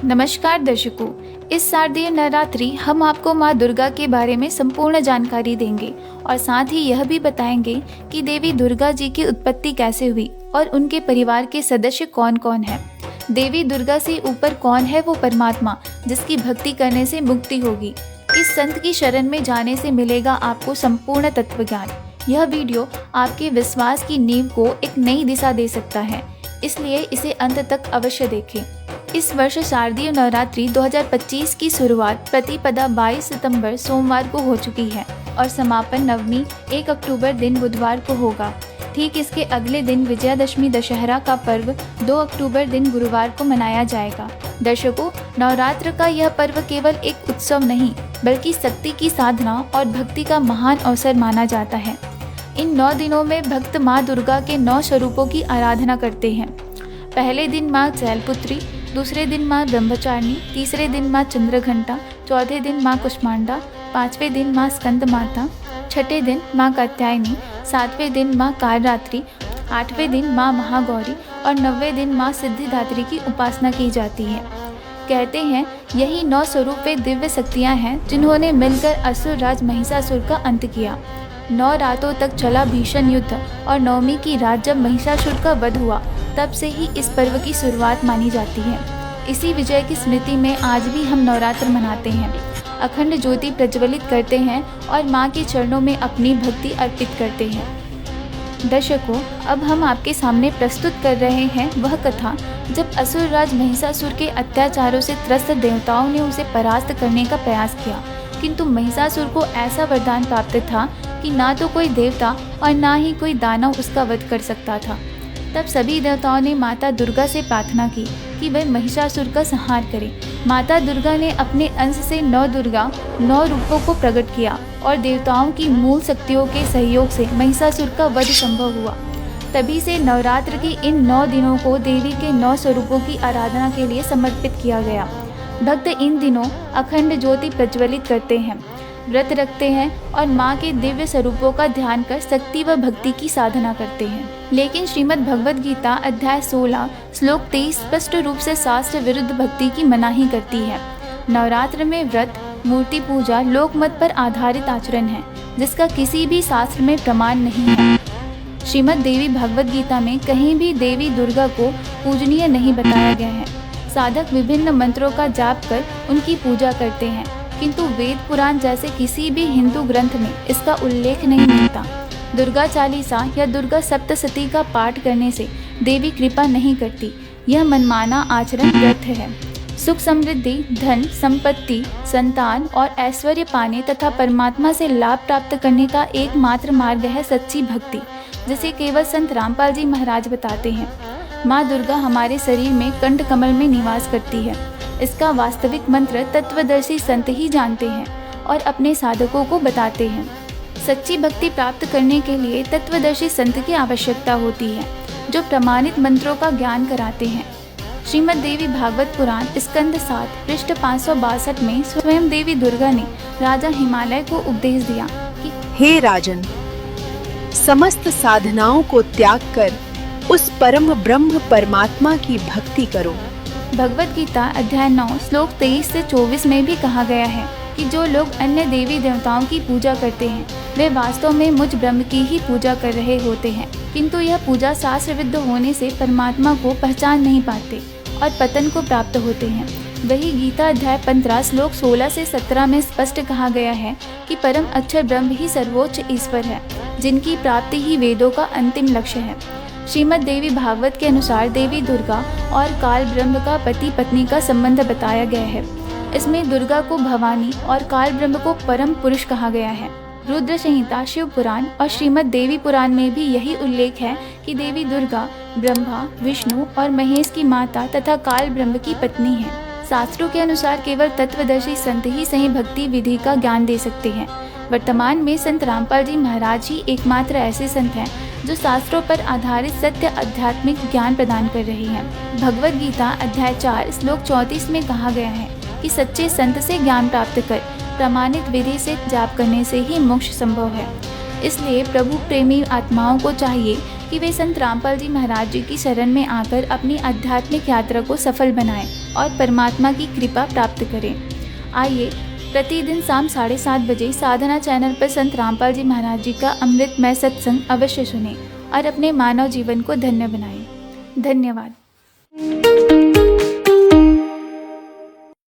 नमस्कार दर्शकों, इस शारदीय नवरात्रि हम आपको माँ दुर्गा के बारे में संपूर्ण जानकारी देंगे और साथ ही यह भी बताएंगे कि देवी दुर्गा जी की उत्पत्ति कैसे हुई और उनके परिवार के सदस्य कौन कौन हैं। देवी दुर्गा से ऊपर कौन है वो परमात्मा जिसकी भक्ति करने से मुक्ति होगी। इस संत की शरण में जाने से मिलेगा आपको संपूर्ण तत्व ज्ञान। यह वीडियो आपके विश्वास की नींव को एक नई दिशा दे सकता है, इसलिए इसे अंत तक अवश्य देखें। इस वर्ष शारदीय नवरात्रि 2025 की शुरुआत प्रतिपदा 22 सितंबर सोमवार को हो चुकी है और समापन नवमी 1 अक्टूबर दिन बुधवार को होगा। ठीक इसके अगले दिन विजयादशमी दशहरा का पर्व 2 अक्टूबर दिन गुरुवार को मनाया जाएगा। दर्शकों, नवरात्र का यह पर्व केवल एक उत्सव नहीं बल्कि शक्ति की साधना और भक्ति का महान अवसर माना जाता है। इन 9 दिनों में भक्त माँ दुर्गा के 9 स्वरूपों की आराधना करते हैं। पहले दिन माँ शैलपुत्री, दूसरे दिन माँ ब्रह्मचारिणी, तीसरे दिन माँ चंद्रघंटा, चौथे दिन माँ कुष्मांडा, पांचवें दिन माँ स्कंद माता, छठे दिन माँ कात्यायनी, सातवें दिन माँ कालरात्रि, आठवें दिन माँ महागौरी और 9वें दिन माँ सिद्धिदात्री की उपासना की जाती है। कहते हैं यही 9 स्वरूप वे दिव्य शक्तियाँ हैं जिन्होंने मिलकर असुर राज महिषासुर का अंत किया। 9 रातों तक चला भीषण युद्ध और 9वीं की रात जब महिषासुर का वध हुआ तब से ही इस पर्व की शुरुआत मानी जाती है। इसी विजय की स्मृति में आज भी हम नवरात्र मनाते हैं, अखंड ज्योति प्रज्वलित करते हैं और माँ के चरणों में अपनी भक्ति अर्पित करते हैं। दर्शकों, अब हम आपके सामने प्रस्तुत कर रहे हैं वह कथा जब असुर राज महिषासुर के अत्याचारों से त्रस्त देवताओं ने उसे परास्त करने का प्रयास किया, किंतु महिषासुर को ऐसा वरदान प्राप्त था कि ना तो कोई देवता और ना ही कोई दानव उसका वध कर सकता था। तब सभी देवताओं ने माता दुर्गा से प्रार्थना की कि वह महिषासुर का संहार करे। माता दुर्गा ने अपने अंश से 9 दुर्गा 9 रूपों को प्रकट किया और देवताओं की मूल शक्तियों के सहयोग से महिषासुर का वध संभव हुआ। तभी से नवरात्र के इन 9 दिनों को देवी के 9 स्वरूपों की आराधना के लिए समर्पित किया गया। भक्त इन दिनों अखंड ज्योति प्रज्वलित करते हैं, व्रत रखते हैं और माँ के दिव्य स्वरूपों का ध्यान कर शक्ति व भक्ति की साधना करते हैं। लेकिन श्रीमद् भगवद गीता अध्याय 16 श्लोक 23 स्पष्ट रूप से शास्त्र विरुद्ध भक्ति की मनाही करती है। नवरात्र में व्रत, मूर्ति पूजा लोकमत पर आधारित आचरण है जिसका किसी भी शास्त्र में प्रमाण नहीं है। श्रीमद् देवी भगवद गीता में कहीं भी देवी दुर्गा को पूजनीय नहीं बताया गया है। साधक विभिन्न मंत्रों का जाप कर उनकी पूजा करते हैं, किंतु वेद पुराण जैसे किसी भी हिंदू ग्रंथ में इसका उल्लेख नहीं मिलता। दुर्गा चालीसा या दुर्गा सप्तशती का पाठ करने से देवी कृपा नहीं करती। यह मनमाना आचरण व्यर्थ है। सुख समृद्धि, धन, संपत्ति, संतान और ऐश्वर्य पाने तथा परमात्मा से लाभ प्राप्त करने का एकमात्र मार्ग है सच्ची भक्ति, जिसे केवल संत रामपाल जी महाराज बताते हैं। माँ दुर्गा हमारे शरीर में कंठ कमल में निवास करती है। इसका वास्तविक मंत्र तत्वदर्शी संत ही जानते हैं और अपने साधकों को बताते हैं। सच्ची भक्ति प्राप्त करने के लिए तत्वदर्शी संत की आवश्यकता होती है जो प्रमाणित मंत्रों का ज्ञान कराते हैं। श्रीमद् देवी भागवत पुराण स्कंद 7 पृष्ठ 562 में स्वयं देवी दुर्गा ने राजा हिमालय को उपदेश दिया कि हे राजन, समस्त साधनाओं को त्याग कर उस परम ब्रह्म परमात्मा की भक्ति करो। भगवद गीता अध्याय 9 श्लोक 23 से 24 में भी कहा गया है कि जो लोग अन्य देवी देवताओं की पूजा करते हैं वे वास्तव में मुझ ब्रह्म की ही पूजा कर रहे होते हैं, किंतु यह पूजा शास्त्र विरुद्ध होने से परमात्मा को पहचान नहीं पाते और पतन को प्राप्त होते हैं। वही गीता अध्याय 15 श्लोक 16 से 17 में स्पष्ट कहा गया है कि परम अक्षर ब्रह्म ही सर्वोच्च ईश्वर है, जिनकी प्राप्ति ही वेदों का अंतिम लक्ष्य है। श्रीमद् देवी भागवत के अनुसार देवी दुर्गा और काल ब्रह्म का पति पत्नी का संबंध बताया गया है। इसमें दुर्गा को भवानी और काल ब्रह्म को परम पुरुष कहा गया है। रुद्र संहिता, शिव पुराण और श्रीमद् देवी पुराण में भी यही उल्लेख है कि देवी दुर्गा ब्रह्मा, विष्णु और महेश की माता तथा काल ब्रह्म की पत्नी है। शास्त्रों के अनुसार केवल तत्वदर्शी संत ही सही भक्ति विधि का ज्ञान दे सकते हैं। वर्तमान में संत रामपाल जी महाराज ही एकमात्र ऐसे संत हैं जो शास्त्रों पर आधारित सत्य आध्यात्मिक ज्ञान प्रदान कर रही हैं। भगवद गीता अध्याय 4 श्लोक 34 में कहा गया है कि सच्चे संत से ज्ञान प्राप्त कर प्रमाणित विधि से जाप करने से ही मोक्ष संभव है। इसलिए प्रभु प्रेमी आत्माओं को चाहिए कि वे संत रामपाल जी महाराज जी की शरण में आकर अपनी आध्यात्मिक यात्रा को सफल बनाएं और परमात्मा की कृपा प्राप्त करें। आइए प्रतिदिन शाम 7:30 बजे साधना चैनल पर संत रामपाल जी महाराज जी का अमृतमय सत्संग अवश्य सुनें और अपने मानव जीवन को धन्य बनाएं। धन्यवाद।